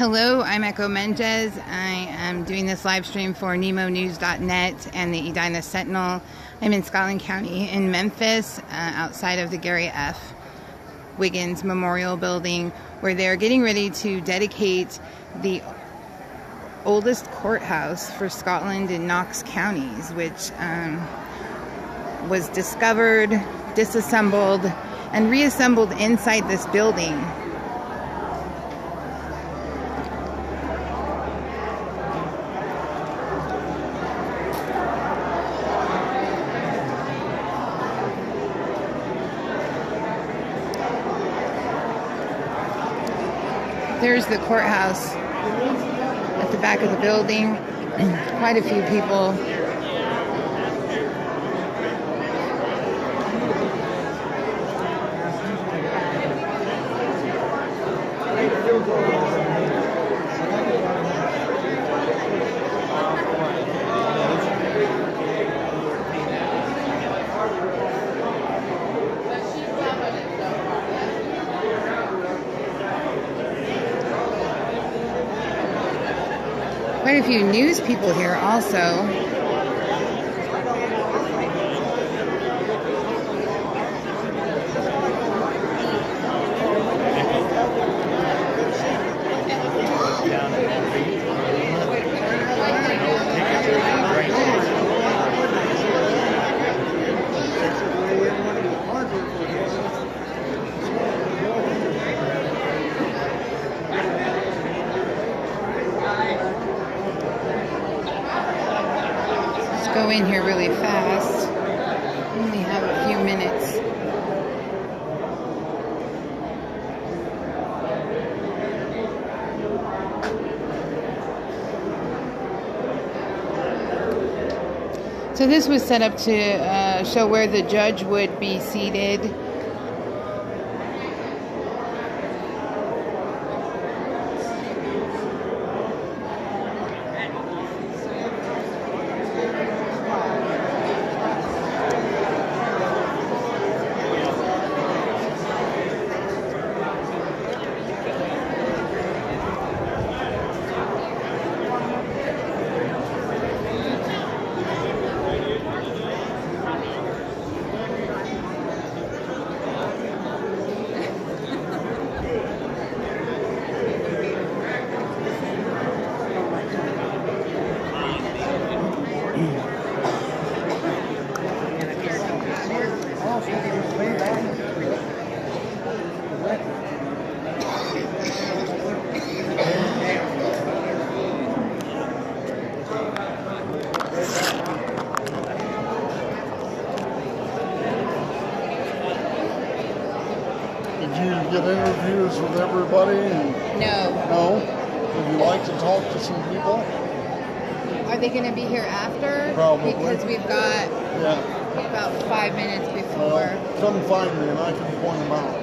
Hello, I'm Echo Mendez. I am doing this live stream for NemoNews.net and the Edina Sentinel. I'm in Scotland County in Memphis, outside of the Gary F. Wiggins Memorial Building, where they're getting ready to dedicate the oldest courthouse for Scotland and Knox counties, which was discovered, disassembled, and reassembled inside this building. There's the courthouse at the back of the building. Quite a few people. Quite a few news people here also. Go in here really fast. Only have a few minutes. So this was set up to show where the judge would be seated. Did you get interviews with everybody? No. No? Would you like to talk to some people? Are they going to be here after? Probably. Because we've got about 5 minutes before. Well, come find me and I can point them out.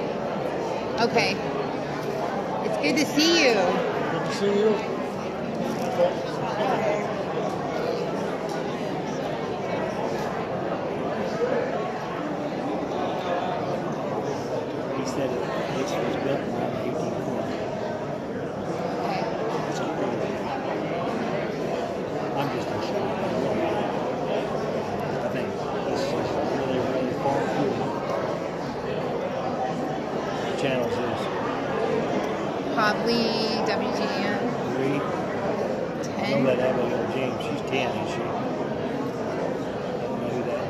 Okay. It's good to see you. Good to see you. He said it was built around 1840. I'm just a shot. I think this is really, really far through. The channels is Hobley, WGN. 3. 10. I know that Abigail James, she's 10, is she? I don't know who that is.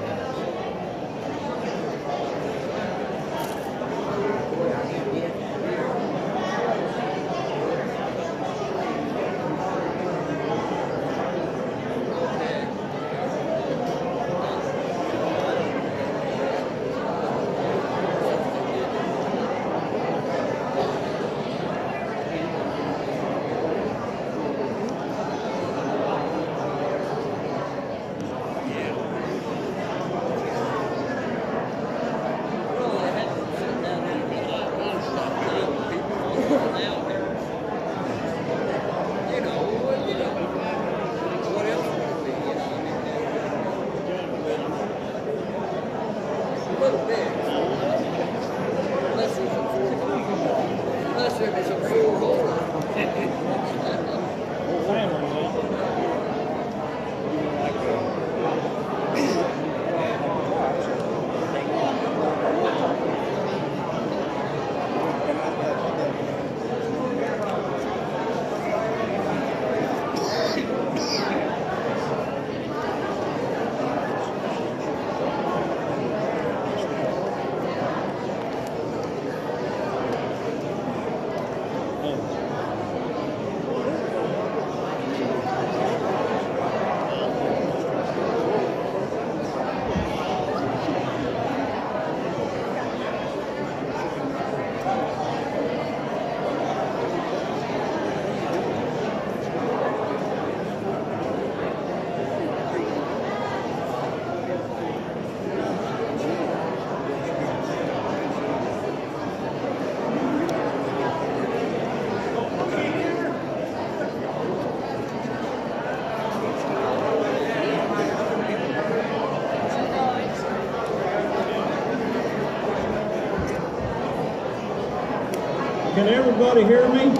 Can everybody hear me?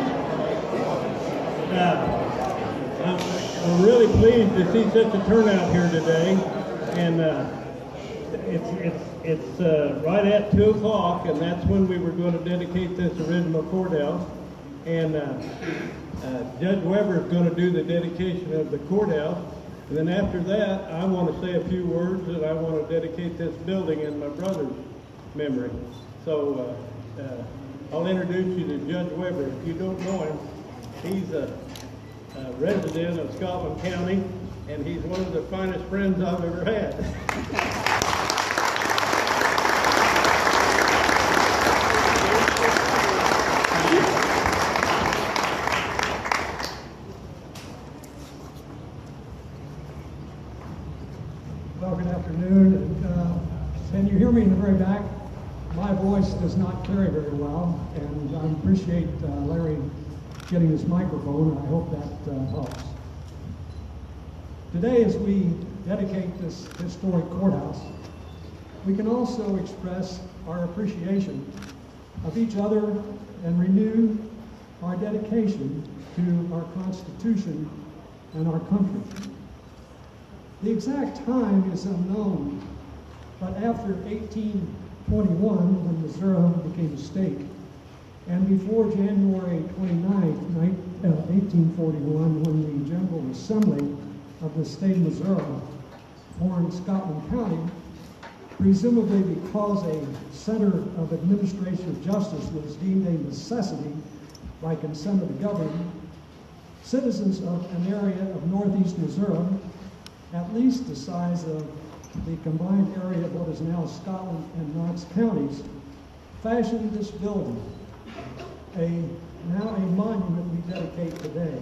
I'm really pleased to see such a turnout here today, and it's right at 2 o'clock, and that's when we were going to dedicate this original courthouse. And Judge Weber is going to do the dedication of the courthouse, and then after that, I want to say a few words, and I want to dedicate this building in my brother's memory. So I'll introduce you to Judge Weber. If you don't know him, he's a resident of Scotland County, and he's one of the finest friends I've ever had. Well, good afternoon. Can you hear me in the very back? My voice does not carry very well, and I appreciate Larry getting this microphone. I hope that helps. Today, as we dedicate this historic courthouse, we can also express our appreciation of each other and renew our dedication to our Constitution and our country. The exact time is unknown, but after 1821, when Missouri became a state, and before January 29, 1841, when the General Assembly of the state of Missouri formed Scotland County, presumably because a center of administrative justice was deemed a necessity by consent of the governor, citizens of an area of northeast Missouri, at least the size of the combined area of what is now Scotland and Knox counties, fashioned this building, now a monument we dedicate today,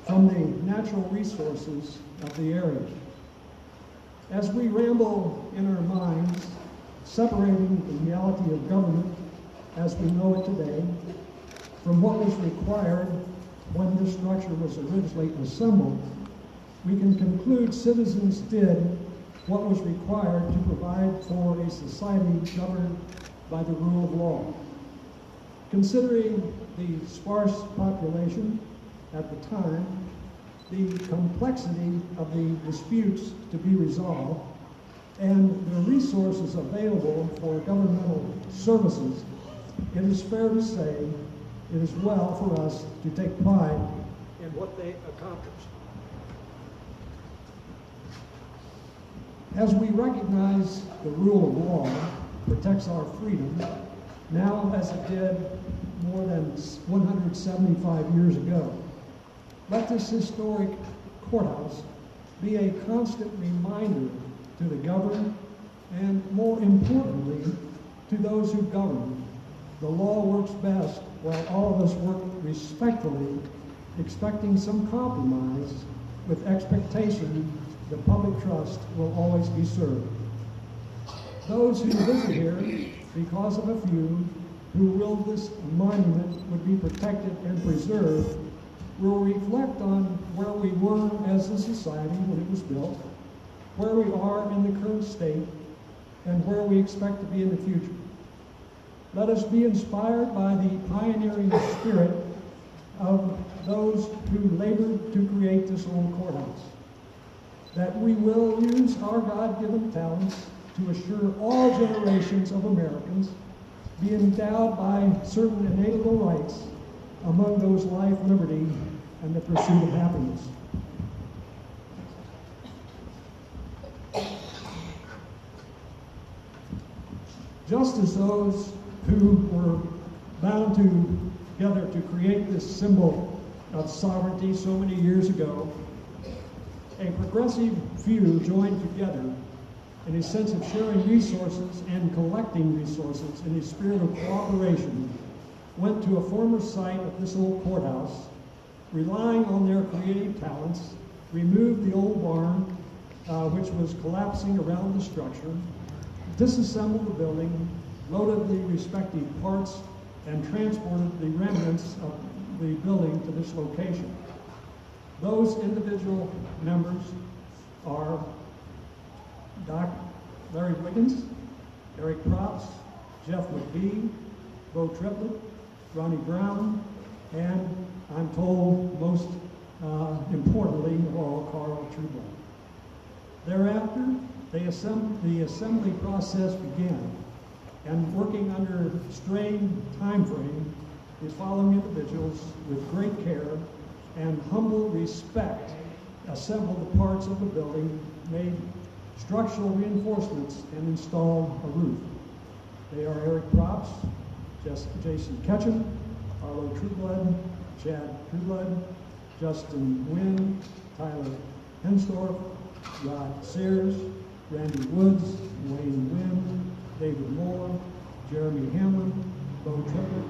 from the natural resources of the area. As we ramble in our minds, separating the reality of government as we know it today from what was required when this structure was originally assembled, we can conclude citizens did what was required to provide for a society governed by the rule of law. Considering the sparse population at the time, the complexity of the disputes to be resolved, and the resources available for governmental services, it is fair to say it is well for us to take pride in what they accomplished. As we recognize the rule of law protects our freedom, now as it did more than 175 years ago, let this historic courthouse be a constant reminder to the governed and, more importantly, to those who govern. The law works best while all of us work respectfully, expecting some compromise with expectation the public trust will always be served. Those who visit here, because of a few who willed this monument would be protected and preserved, will reflect on where we were as a society when it was built, where we are in the current state, and where we expect to be in the future. Let us be inspired by the pioneering spirit of those who labored to create this old courthouse, that we will use our God-given talents to assure all generations of Americans be endowed by certain inalienable rights, among those life, liberty, and the pursuit of happiness. Just as those who were bound together to create this symbol of sovereignty so many years ago, a progressive few joined together in a sense of sharing resources and collecting resources in a spirit of cooperation, went to a former site of this old courthouse, relying on their creative talents, removed the old barn, which was collapsing around the structure, disassembled the building, loaded the respective parts, and transported the remnants of the building to this location. Those individual members are Dr. Larry Wiggins, Eric Props, Jeff McBee, Bo Triplett, Ronnie Brown, and I'm told most importantly of all, Carl Trueblood. Thereafter, the assembly process began, and working under strained time frame, the following individuals with great care and humble respect assembled the parts of the building, made structural reinforcements, and installed a roof. They are Eric Props, Jason Ketchum, Arlo Trueblood, Chad Trueblood, Justin Wynn, Tyler Hensdorf, Rod Sears, Randy Woods, Wayne Wynn, David Moore, Jeremy Hamlin, Bo Triplett,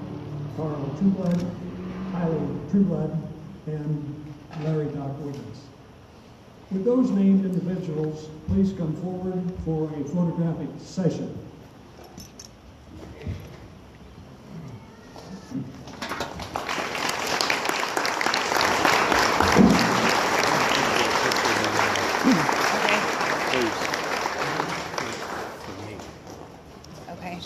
Carl Trueblood, Tyler Trueblood, and Larry Doc Wiggins. With those named individuals, please come forward for a photographic session. Okay.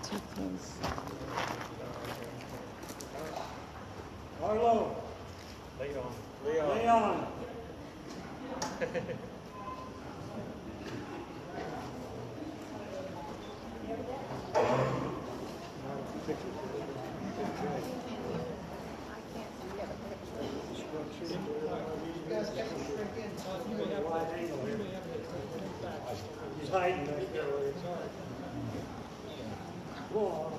Too close. Arlo. Leon. He's hiding back there. Go on.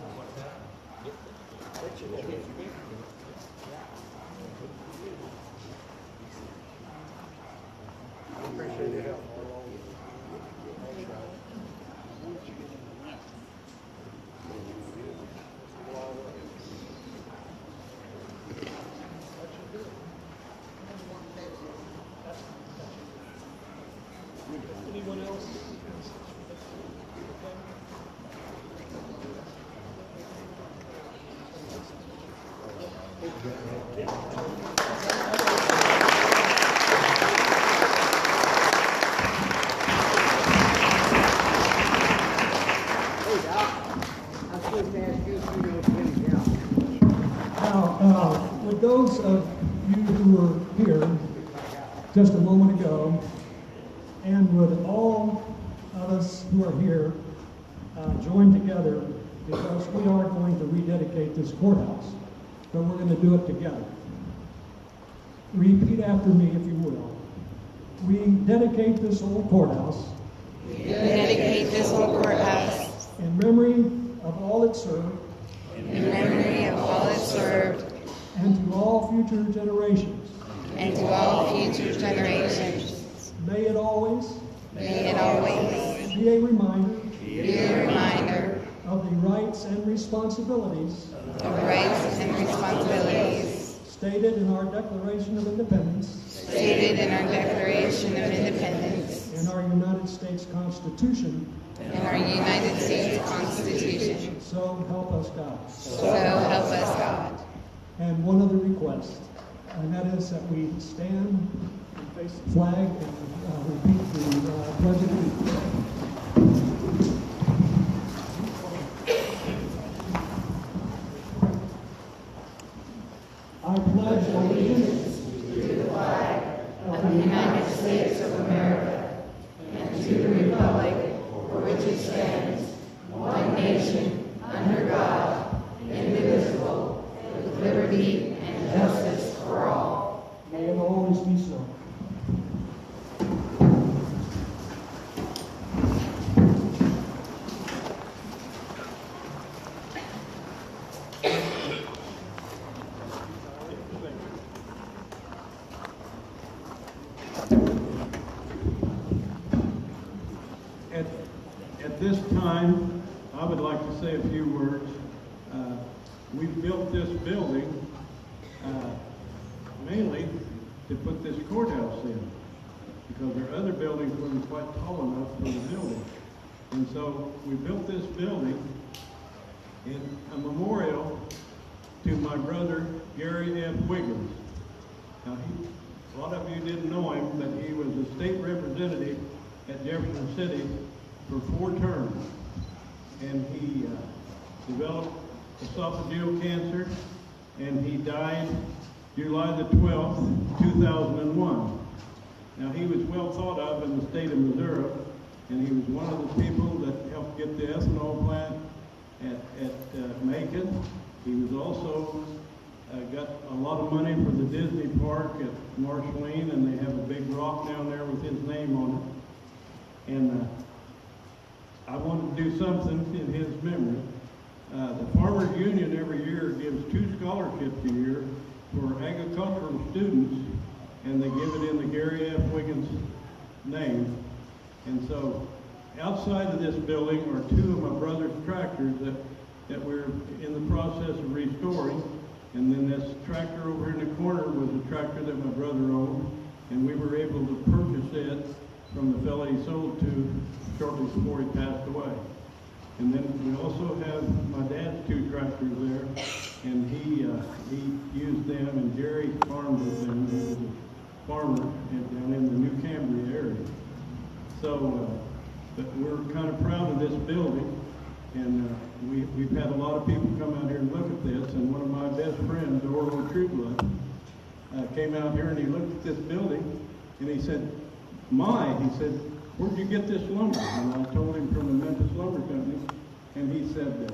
I appreciate your help. Anyone else? Now, with those of you who were here just a moment ago, and with all of us who are here join together, because we are going to rededicate this courthouse, but we're going to do it together. Repeat after me, if you will. We dedicate this old courthouse. We dedicate this old courthouse In memory of all it served. in memory of all it served, And to all future generations. and to all future generations. May it always May it always be a reminder be a reminder of the rights and responsibilities of rights and responsibilities stated in our Declaration of Independence stated in our Declaration of Independence and our United States Constitution. and our United States Constitution. So help us God. So help us God. And one other request, and that is that we stand and face the flag and repeat the Pledge of Allegiance. I pledge allegiance Of the United States of America and to the republic for which it stands, one nation, under God, indivisible, with liberty and justice for all. May it always be so. At this time, I would like to say a few words. we built this building mainly to put this courthouse in, because our other buildings weren't quite tall enough for the building. And so we built this building in a memorial to my brother, Gary F. Wiggins. Now, a lot of you didn't know him, but he was a state representative at Jefferson City for 4 terms. And he developed esophageal cancer, and he died July the 12th, 2001. Now, he was well thought of in the state of Missouri, and he was one of the people that helped get the ethanol plant at Macon. He was also got a lot of money for the Disney park at Marceline, and they have a big rock down there with his name on it. And I wanted to do something in his memory. The Farmers Union every year gives 2 scholarships a year for agricultural students, and they give it in the Gary F. Wiggins name. And so outside of this building are 2 of my brother's tractors that we're in the process of restoring. And then this tractor over in the corner was a tractor that my brother owned, and we were able to purchase it from the fellow he sold to shortly before he passed away. And then we also have my dad's 2 tractors there, and he used them, and Jerry farmed with them. He was a farmer down in the New Cambria area. So but we're kind of proud of this building, and we've had a lot of people come out here and look at this, and one of my best friends, Orlo Trueblood, came out here and he looked at this building, and he said, he said, "Where'd you get this lumber?" And I told him from the Memphis Lumber Company, and he said,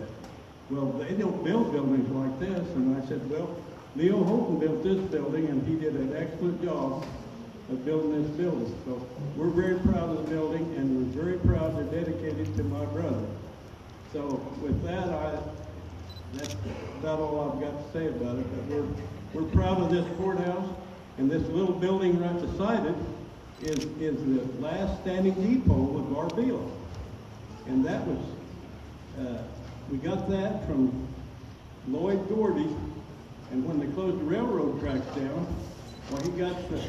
"Well, they don't build buildings like this." And I said, "Well, Leo Holton built this building, and he did an excellent job of building this building." So we're very proud of the building, and we're very proud to dedicate it to my brother. So with that, that's about all I've got to say about it. But we're proud of this courthouse, and this little building right beside it is the last standing depot of Barville. And that was, we got that from Lloyd Doherty, and when they closed the railroad tracks down, well, he got the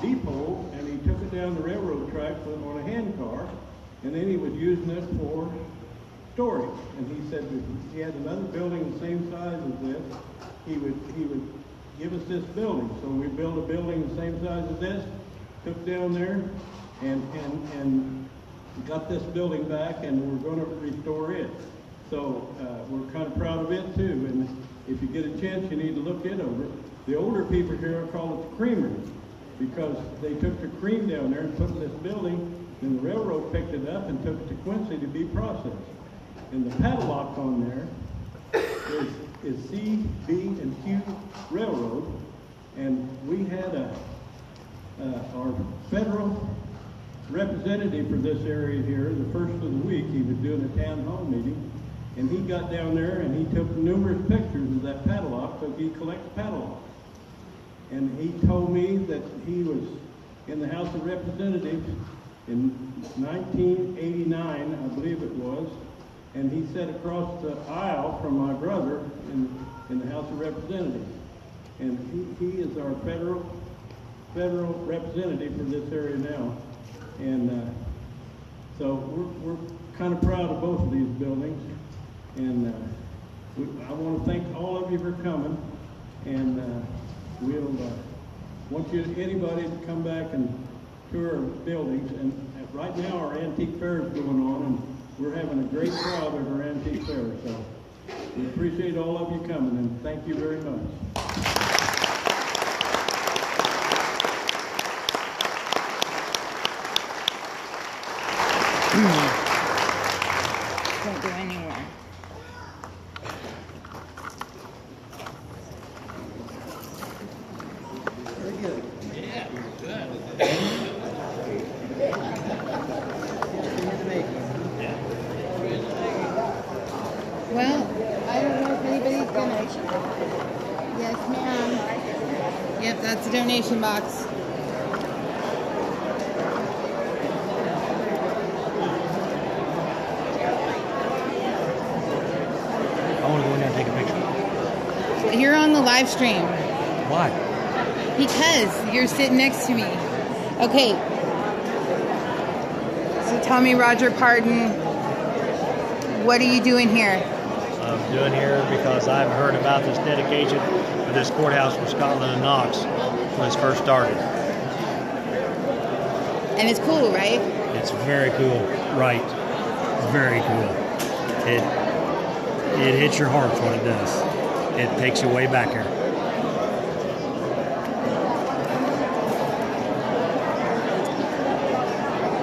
depot and he took it down the railroad tracks on a hand car, and then he was using it for storage. And he said that he had another building the same size as this, he would give us this building. So we built a building the same size as this, took down there, and got this building back, and we're going to restore it. So we're kind of proud of it too. And if you get a chance, you need to look it over. The older people here call it the creamery, because they took the cream down there and put it in this building, and the railroad picked it up and took it to Quincy to be processed. And the padlock on there is C, B, and Q Railroad, and we had our federal representative for this area here, the first of the week, he was doing a town hall meeting, and he got down there and he took numerous pictures of that padlock, because he collects padlocks. And he told me that he was in the House of Representatives in 1989, I believe it was, and he sat across the aisle from my brother in the House of Representatives. And he is our federal representative for this area now. And so we're kind of proud of both of these buildings. And I want to thank all of you for coming. And we'll want anybody to come back and tour our buildings. And right now our antique fair is going on, and we're having a great crowd at our antique fair. So we appreciate all of you coming, and thank you very much. Don't go anywhere. Very good. Yeah, good. Well, I don't know if anybody's gonna. Yes, ma'am. Yep, that's a donation box. I want to go in there and take a picture. You're on the live stream. Why? Because you're sitting next to me. Okay. So tell me, Roger Pardon, what are you doing here? I'm doing here because I've heard about this dedication of this courthouse for Scotland and Knox when it first started. And it's cool, right? It's very cool. Right. Very cool. It hits your heart when it does. It takes you way back here.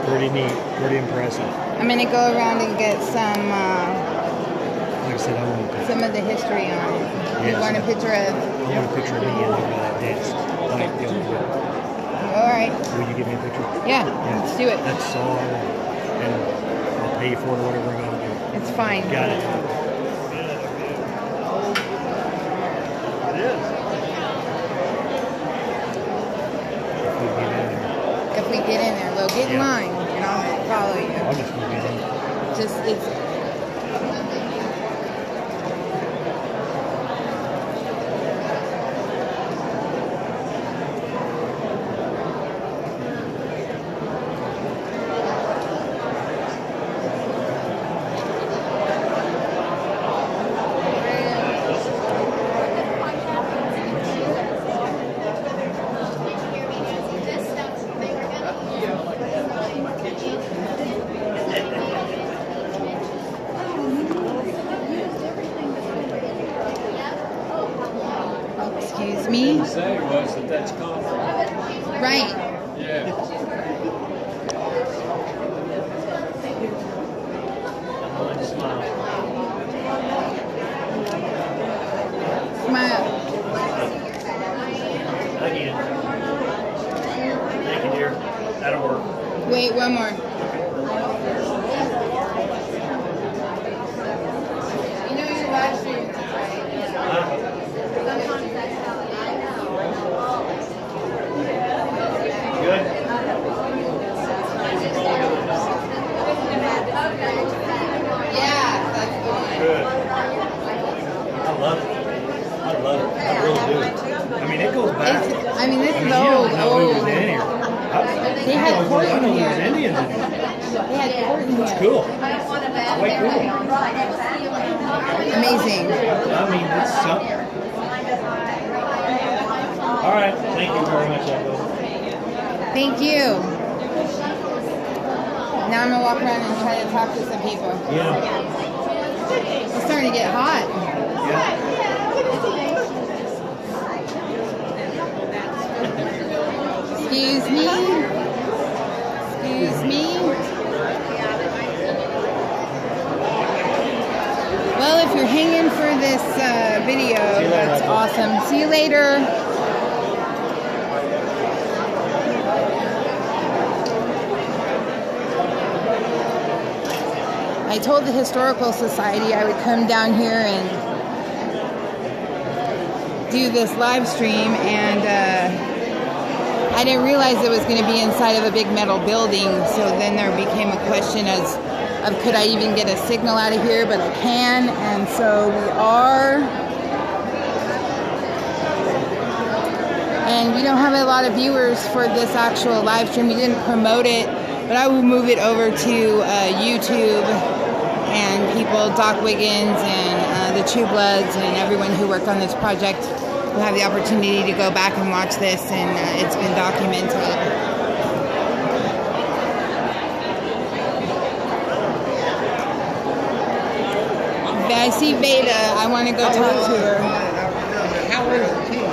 Pretty neat. Pretty impressive. I'm going to go around and get some Like I said, I want to. some of the history on it. You Yes. want a picture of... I want a picture of me and that dance. Like the old one. All right. Will you give me a picture? Yeah, let's do it. That's all I want. And I'll pay you for it or whatever I gotta do. It's fine. Got it. It is. If we get in there, we'll get in Yeah. line and I'll follow you. I'll just move in there. Just, it's... Excuse me? Say was that that's common. Right. Yeah. Smile. Again. Thank you, dear. That'll work. Wait, one more. You know your live stream, right? Good? Yeah, that's going. Good. I love it. I love it. I really do. I mean, it goes back. I mean, this is You don't old, know who was old. in here. They had court I in know here. there was Indians in here. They had court in It's here. cool. Way cool. Amazing. I mean, it's something. All right. Thank you very much, Echo. Thank you. Now I'm gonna walk around and try to talk to some people. Yeah. It's starting to get hot. Yeah. Excuse me. Excuse me. Well, if you're hanging for this video, that's awesome. See you later. I told the Historical Society I would come down here and do this live stream, and I didn't realize it was going to be inside of a big metal building, so then there became a question of could I even get a signal out of here, but I can, and so we are. And we don't have a lot of viewers for this actual live stream. We didn't promote it, but I will move it over to YouTube, and people, Doc Wiggins and the True Bloods and everyone who worked on this project will have the opportunity to go back and watch this, and it's been documented. I see Veda. I want to go talk to her. How is the team?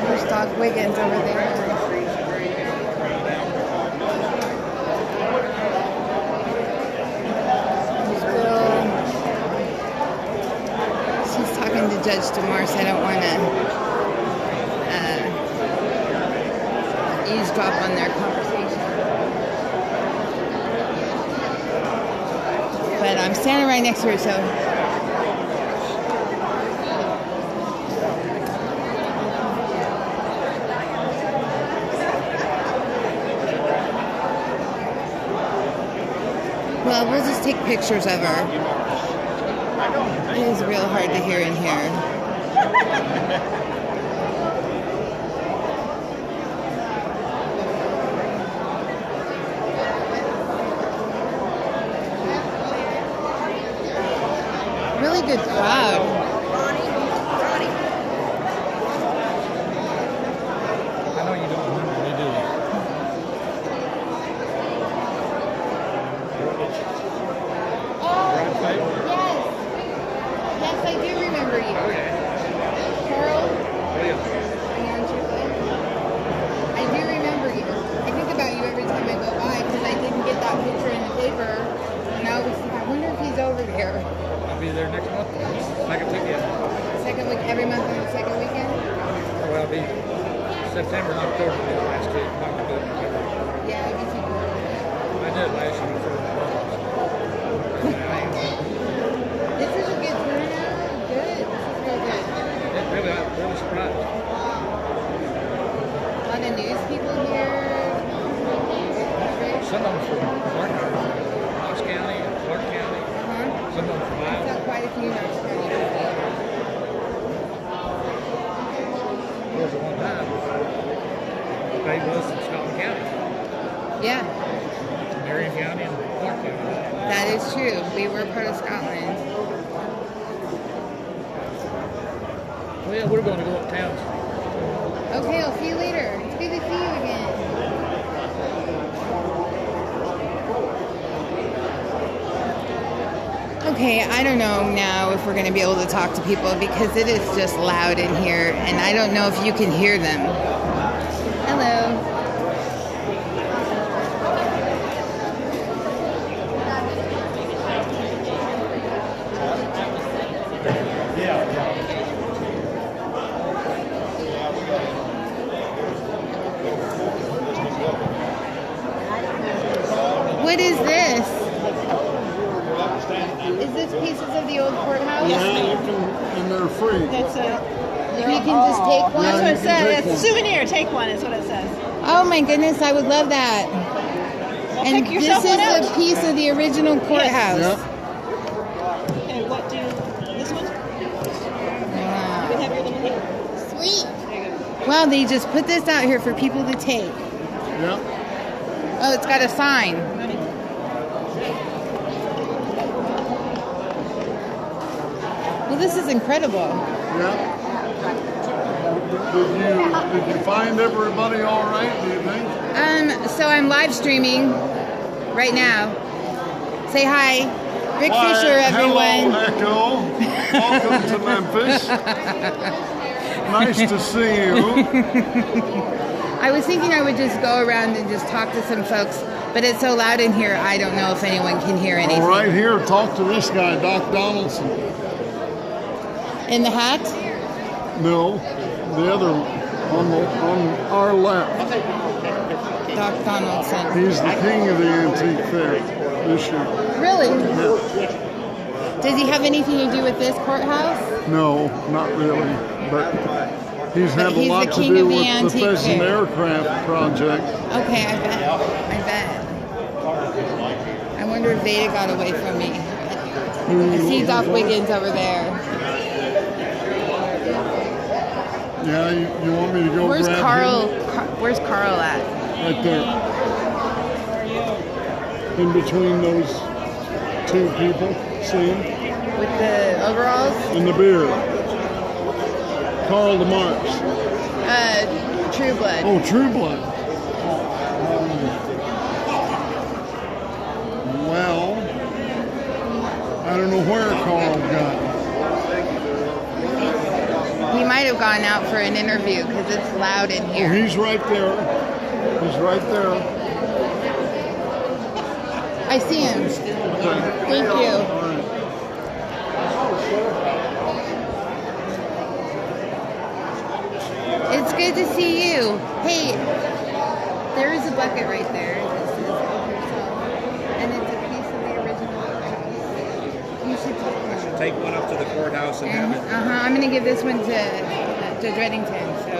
There's Doc Wiggins over there. There's Bill. She's talking to Judge DeMar, so I don't want to eavesdrop on their conversation. But I'm standing right next to her, so. Well, we'll just take pictures of her. It is real hard to hear in here. Really good crowd. I know you don't remember me, do you? Yes, I do remember you. Carl? I do remember you. I think about you every time I go by because I didn't get that picture in the paper. And I always think, I wonder if he's over there. I'll be there next month. Second weekend. Second week, every month on the second weekend? Well, it'll be September and October will be the last week. Not gonna do it in November. Yeah, I guess you do. I did it last year for This is a good turnout. Good. This is real good. I'm really surprised. A lot of news people here. Some of them from Knox County and Clark County. Some of them from I Iowa. saw quite a few Knox County people. There was one time they was in Scotland County, Yeah, Marion County, and Clark County. that is true. We were part of Scotland. Well, we're going to go uptown. Okay, I'll see you later. It's good to see you again. Okay, I don't know now if we're going to be able to talk to people because it is just loud in here and I don't know if you can hear them. Hello. What is this? Is this pieces of the old courthouse? And they're free. It's a, You can just take one? Yeah, that's what it you can says. take It's a one. souvenir. Take one is what it says. Oh my goodness, I would love that. Well, And pick this yourself is one out. a piece of the original courthouse. Yeah. Okay, what do you, this one? You Wow. can have your little here. Sweet. There you go. Wow, they just put this out here for people to take. Yeah. Oh, it's got a sign. Ready? Well, this is incredible. Yeah. Did you find everybody all right, do you think? So I'm live streaming right now. Say hi. Rick Fisher, everyone. Hello, Echo. Welcome to Memphis. Nice to see you. I was thinking I would just go around and just talk to some folks, but it's so loud in here, I don't know if anyone can hear anything. All right, here, talk to this guy, Doc Donaldson. In the hat? No, the other on our left. Doc Donaldson. He's the king of the antique fair this year. Really? Yeah. Does he have anything to do with this courthouse? No, not really, but he's had a he's lot the to king do of the with the antique Pheasant fair. Aircraft project. Okay, I bet. I wonder if Veda got away from me. I see Doc Wiggins over there. Yeah, you want me to go Where's grab Carl? him? Where's Carl at? Right there. In between those two people, see him? With the overalls? In the beard. Carl DeMarx. True Blood. Oh, True Blood. Well, I don't know where Carl got. He might have gone out for an interview because it's loud in Oh, here. he's right there. He's right there. I see him. Okay. Thank you. All right. It's good to see you. Hey, There is a bucket right there. This is help yourself. And it's a piece of the original courthouse. You should take one. Should take one up to the courthouse and have it. I'm going to give this one to Judge Reddington. So.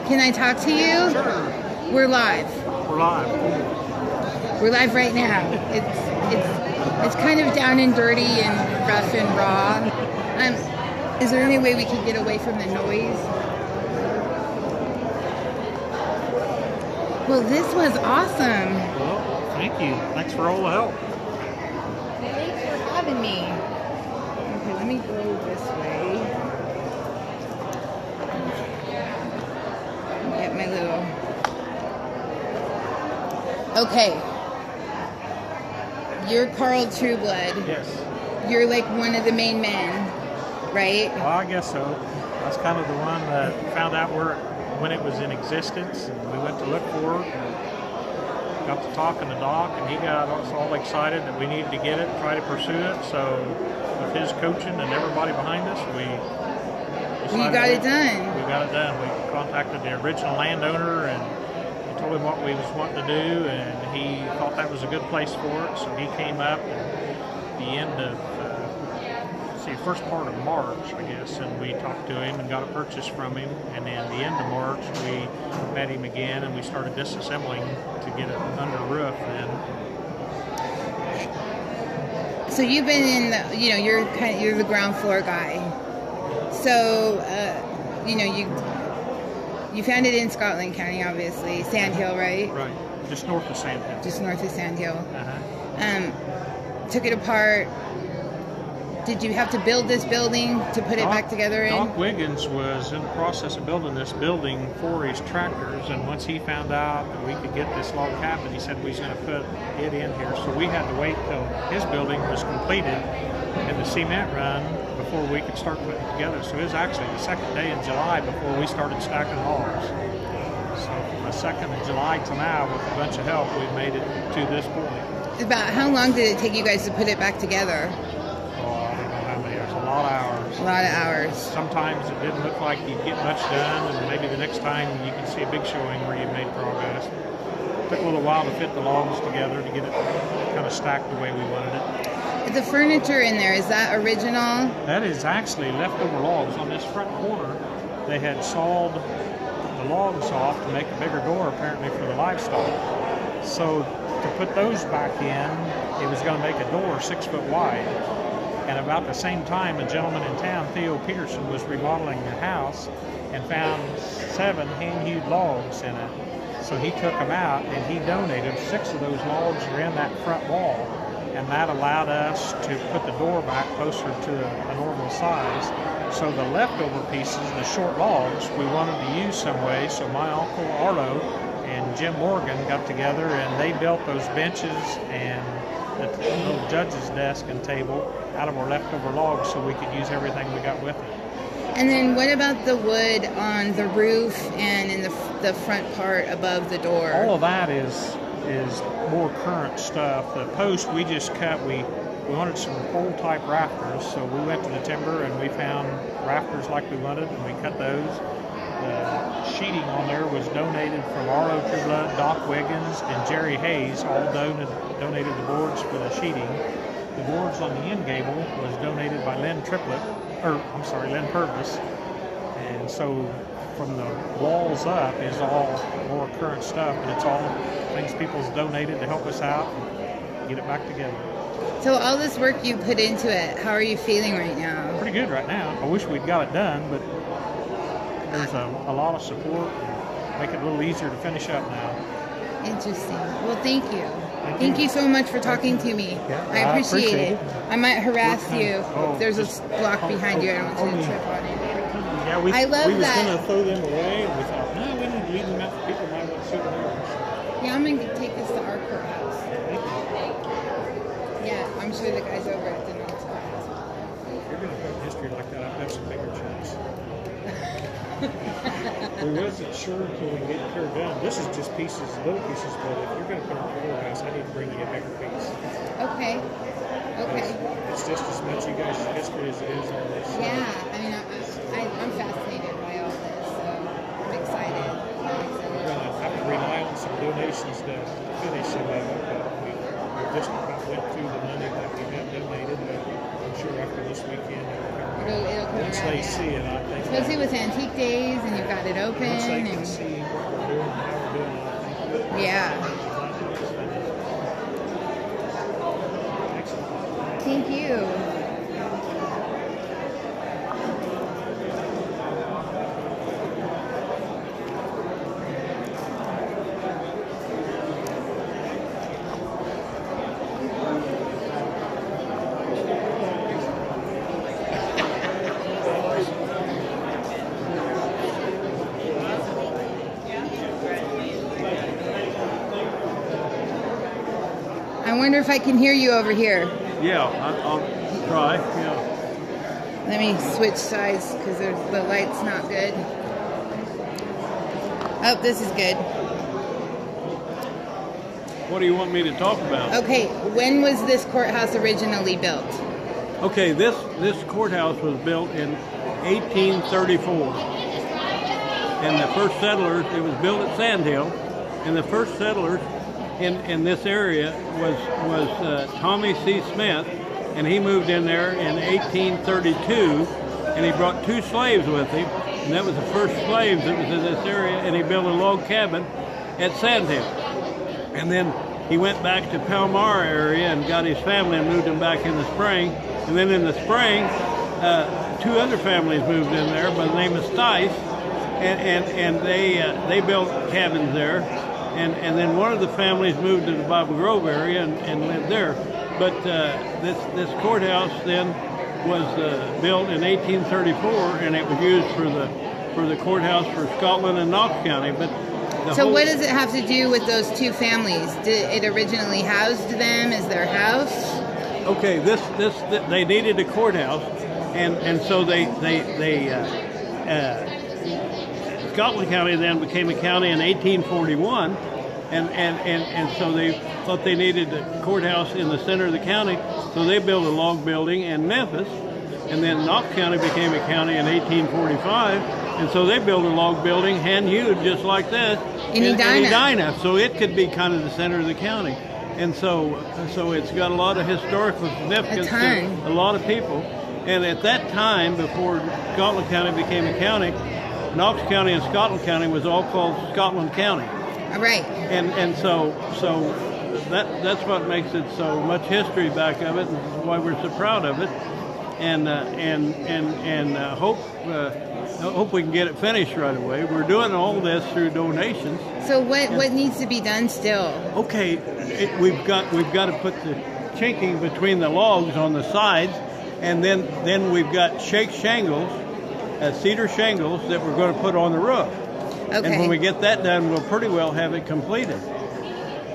Can I talk to you? Sure. We're live. We're live. We're live right now. It's kind of down and dirty and rough and raw. Is there any way we could get away from the noise? Well, this was awesome. Well, thank you. Thanks for all the help. Thanks for having me. Okay, let me go this way. Get my little... Okay. You're Carl Trueblood. Yes. You're like one of the main men, right? Well, I guess so. I was kind of the one that found out when it was in existence, and we went to look for it. Got to talking to Doc, and he got us all excited that we needed to get it, try to pursue it. So, with his coaching and everybody behind us, we You got it done. We got it done. We contacted the original landowner and told him what we was wanting to do, and he thought that was a good place for it. So he came up at the end of first part of March, I guess, and we talked to him and got a purchase from him. And then the end of March, we met him again, and we started disassembling to get it under roof. Then. So you've been in the, you're the ground floor guy. So you found it in Scotland County, obviously, Sandhill, right? Right, just north of Sandhill. Just north of Sandhill. Uh-huh. Took it apart. Did you have to build this building to put it back together in? Doc Wiggins was in the process of building this building for his tractors, and once he found out that we could get this log cabin, he said we was going to put it in here. So we had to wait till his building was completed and the cement run before we could start putting it together. So it was actually the second day in July before we started stacking logs. So from the 2nd of July to now, with a bunch of help, we've made it to this point. About how long did it take you guys to put it back together? A lot of hours. A lot of hours. Sometimes it didn't look like you'd get much done, and maybe the next time you can see a big showing where you made progress. It took a little while to fit the logs together to get it kind of stacked the way we wanted it. The furniture in there, is that original? That is actually leftover logs. On this front corner, they had sawed the logs off to make a bigger door, apparently, for the livestock. So to put those back in, it was going to make a door 6 foot wide. And about the same time, a gentleman in town, Theo Peterson, was remodeling the house and found 7 hand-hewed logs in it. So he took them out and he donated 6 of those logs are in that front wall. And that allowed us to put the door back closer to a normal size. So the leftover pieces, the short logs, we wanted to use some way. So my uncle Arlo and Jim Morgan got together and they built those benches and the little judge's desk and table out of our leftover logs so we could use everything we got with it. And then what about the wood on the roof and in the front part above the door? All of that is more current stuff. The post we just cut, we wanted some pole type rafters, so we went to the timber and we found rafters like we wanted and we cut those. The sheeting on there was donated from Arlo Trueblood, Doc Wiggins, and Jerry Hayes, all donated the boards for the sheeting. The boards on the end gable was donated by Lynn Purvis. And so from the walls up is all more current stuff, but it's all things people's donated to help us out and get it back together. So all this work you put into it, how are you feeling right now? Pretty good right now. I wish we'd got it done, but there's a lot of support and make it a little easier to finish up now. Interesting. Well, thank you. Thank you so much for talking to me. Yeah, I appreciate it. I might harass you. There's a block behind you. I don't want you to trip on it. Yeah, we I love was that. going to throw them away, and we thought, no, we need to leave them out for people might want souvenirs. Yeah, I'm going to take this to our courthouse. Yeah, I'm sure the guys over at the North Side. If you're going to put history like that, I've got some bigger chunks. We wasn't sure until we get clear down. This is just pieces, little pieces, but if you're going to put it in the courthouse, I need to bring you a bigger piece. Okay. Okay. It's just as much you guys' history as it is on this. Yeah, I mean, I'm fascinated by finish some of it, but we just about went through the money that we had donated, but I'm sure after this weekend, It'll come once around, they yeah. see it, I think. Especially with Antique Days and you've got it open. Once they can And, see what we're doing, how we're doing it, I think. yeah. Excellent. Thank you. I wonder if I can hear you over here. Yeah, I'll try. Yeah. Let me switch sides because the light's not good. Oh, this is good. What do you want me to talk about? Okay, when was this courthouse originally built? Okay, this courthouse was built in 1834, and the first settlers. It was built at Sandhill, and the first settlers in this area was Tommy C. Smith, and he moved in there in 1832, and he brought 2 slaves with him, and that was the first slaves that was in this area, and he built a log cabin at Sandhill. And then he went back to Palmar area and got his family and moved him back in the spring. And then in the spring, 2 other families moved in there by the name of Stice, and they built cabins there. And then one of the families moved to the Bible Grove area and lived there. But this courthouse then was built in 1834, and it was used for the courthouse for Scotland and Knox County. But So what does it have to do with those 2 families? Did it originally housed them as their house? Okay, they needed a courthouse, and so Scotland County then became a county in 1841, and so they thought they needed a courthouse in the center of the county, so they built a log building in Memphis, and then Knox County became a county in 1845, and so they built a log building hand-hewed just like this in Edina, so it could be kind of the center of the county. And so it's got a lot of historical significance to a lot of people. And at that time, before Scotland County became a county, Knox County and Scotland County was all called Scotland County. All right. And so that's what makes it so much history back of it, and why we're so proud of it. And hope we can get it finished right away. We're doing all this through donations. So what needs to be done still? Okay, we've got to put the chinking between the logs on the sides, and then we've got shake shingles, cedar shingles that we're going to put on the roof. Okay. And when we get that done, we'll pretty well have it completed.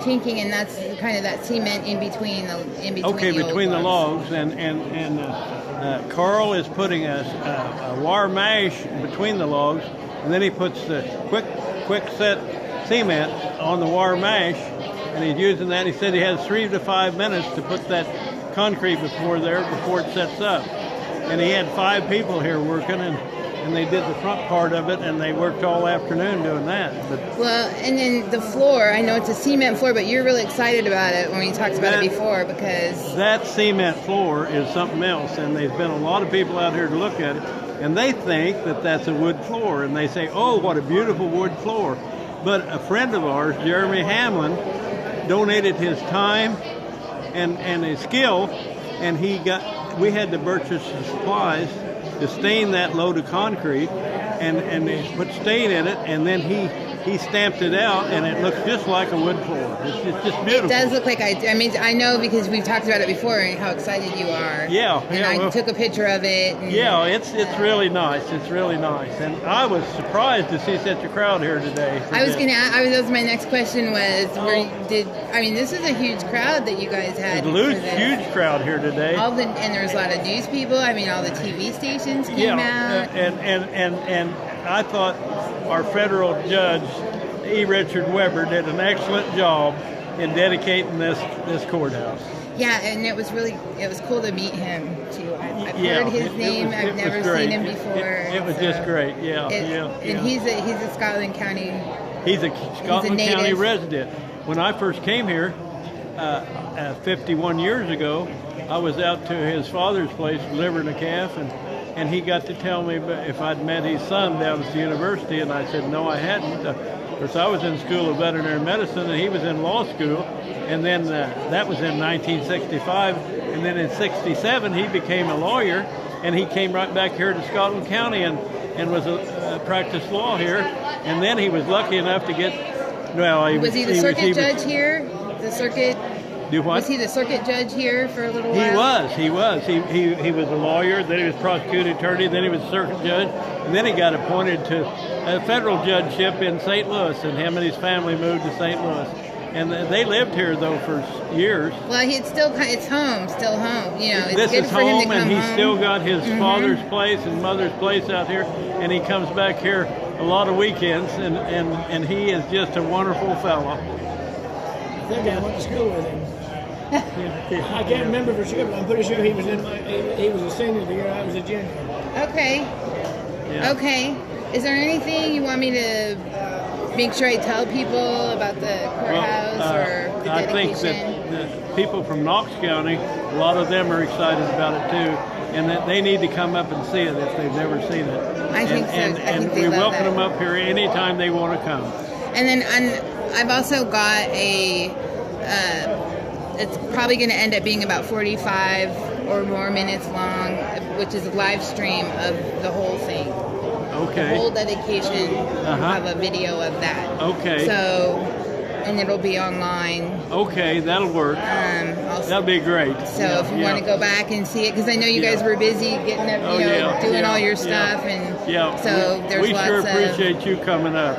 Chinking, and that's kind of that cement in between the logs, and Carl is putting a wire mesh between the logs, and then he puts the quick set cement on the wire mesh, and he's using that. He said he has 3 to 5 minutes to put that concrete before it sets up, and he had 5 people here working, and they did the front part of it, and they worked all afternoon doing that. Well, and then the floor, I know it's a cement floor, but you're really excited about it when we talked about it before, because that cement floor is something else, and there's been a lot of people out here to look at it, and they think that that's a wood floor, and they say, oh, what a beautiful wood floor. But a friend of ours, Jeremy Hamlin, donated his time and his skill, and we had to purchase the supplies to stain that load of concrete, and they put stain in it, and then he stamped it out, and it looks just like a wood floor. It's just beautiful. It does look like I know, because we've talked about it before and how excited you are. Yeah. And I took a picture of it. Yeah, it's really nice. It's really nice, and I was surprised to see such a crowd here today. That was my next question was, this is a huge crowd that you guys had. Huge crowd here today. And there's a lot of news people. All the TV stations came out. And I thought our federal judge, E. Richard Weber, did an excellent job in dedicating this courthouse. Yeah, and it was cool to meet him too. I've heard his name. I've never seen him before. It was just great. Yeah. And he's a Scotland County. He's a Scotland County resident. when I first came here 51 years ago, I was out to his father's place delivering a calf, and he got to tell me if I'd met his son down at the university, and I said, no, I hadn't. Of course, I was in School of Veterinary Medicine, and he was in law school, and then that was in 1965, and then in 67, he became a lawyer, and he came right back here to Scotland County and was practiced law here, and then he was lucky enough to get, well, was he the circuit judge here? The circuit? Do what? Was he the circuit judge here for a little while? He was. He was a lawyer, then he was prosecuting attorney, then he was circuit judge, and then he got appointed to a federal judgeship in St. Louis, and him and his family moved to St. Louis. And they lived here, though, for years. Well, it's still home, still home. You know, it's this good is for him home, to come and he's home. still got his father's place and mother's place out here, and he comes back here a lot of weekends, and he is just a wonderful fellow. I think I went to school with him. I can't remember for sure, but I'm pretty sure he was a senior the year I was a junior. Okay. Yeah. Okay. Is there anything you want me to make sure I tell people about the courthouse or the dedication? I think that the people from Knox County, a lot of them are excited about it too, and that they need to come up and see it if they've never seen it. I think so. And we welcome them up here anytime they want to come. And then I've also got it's probably going to end up being about 45 or more minutes long, which is a live stream of the whole thing. Okay. The whole dedication. We'll have a video of that. Okay. So, and it'll be online. Okay, that'll work. That'll be great. So if you want to go back and see it, because I know you guys were busy getting up, doing all your stuff, and so there's we lots sure of. appreciate you coming up.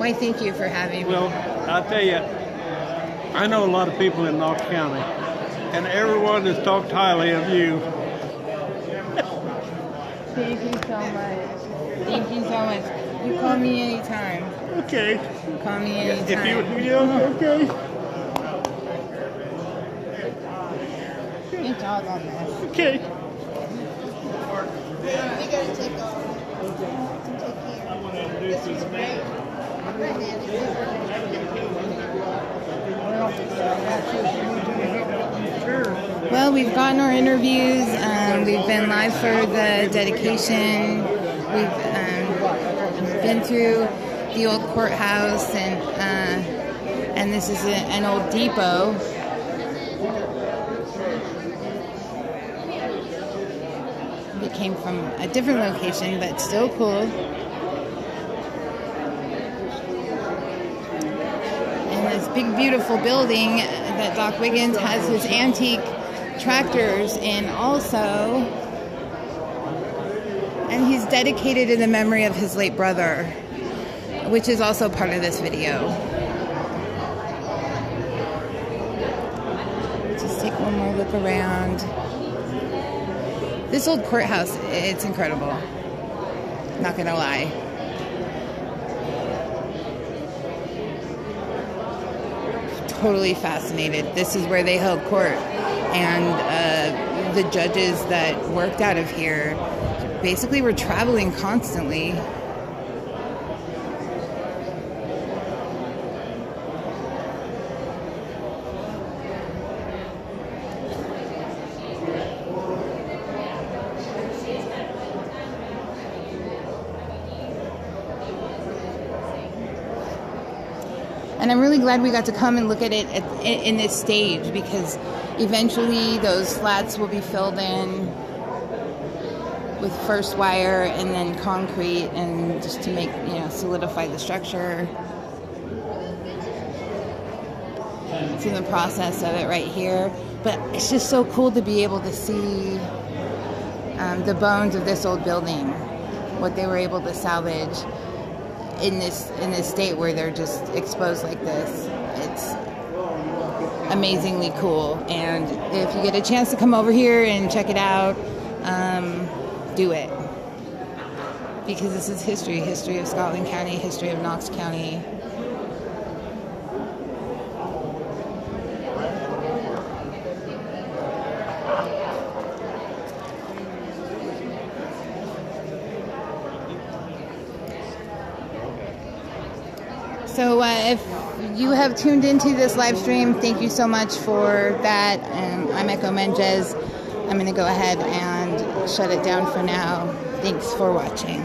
Why, thank you for having me. Well, I'll tell you, I know a lot of people in Knox County, and everyone has talked highly of you. Thank you so much. Thank you so much. You call me anytime. Okay. Call me anytime. Okay. Good job on this. Okay. We gotta take off. Take care. This was great. Well, we've gotten our interviews. We've been live for the dedication. We've been through the old courthouse, and this is an old depot. It came from a different location, but still cool. This big, beautiful building that Doc Wiggins has his antique tractors in also. And he's dedicated in the memory of his late brother, which is also part of this video. Just take one more look around. This old courthouse, it's incredible. Not gonna lie. Totally fascinated. This is where they held court, and the judges that worked out of here basically were traveling constantly. And I'm really glad we got to come and look at it in this stage, because eventually those slats will be filled in with first wire and then concrete, and just to make, solidify the structure. It's in the process of it right here. But it's just so cool to be able to see the bones of this old building, what they were able to salvage in this state where they're just exposed like this. It's amazingly cool, and if you get a chance to come over here and check it out, do it, because this is history of Scotland County, history of Knox County. So if you have tuned into this live stream, thank you so much for that. I'm Echo Menges. I'm going to go ahead and shut it down for now. Thanks for watching.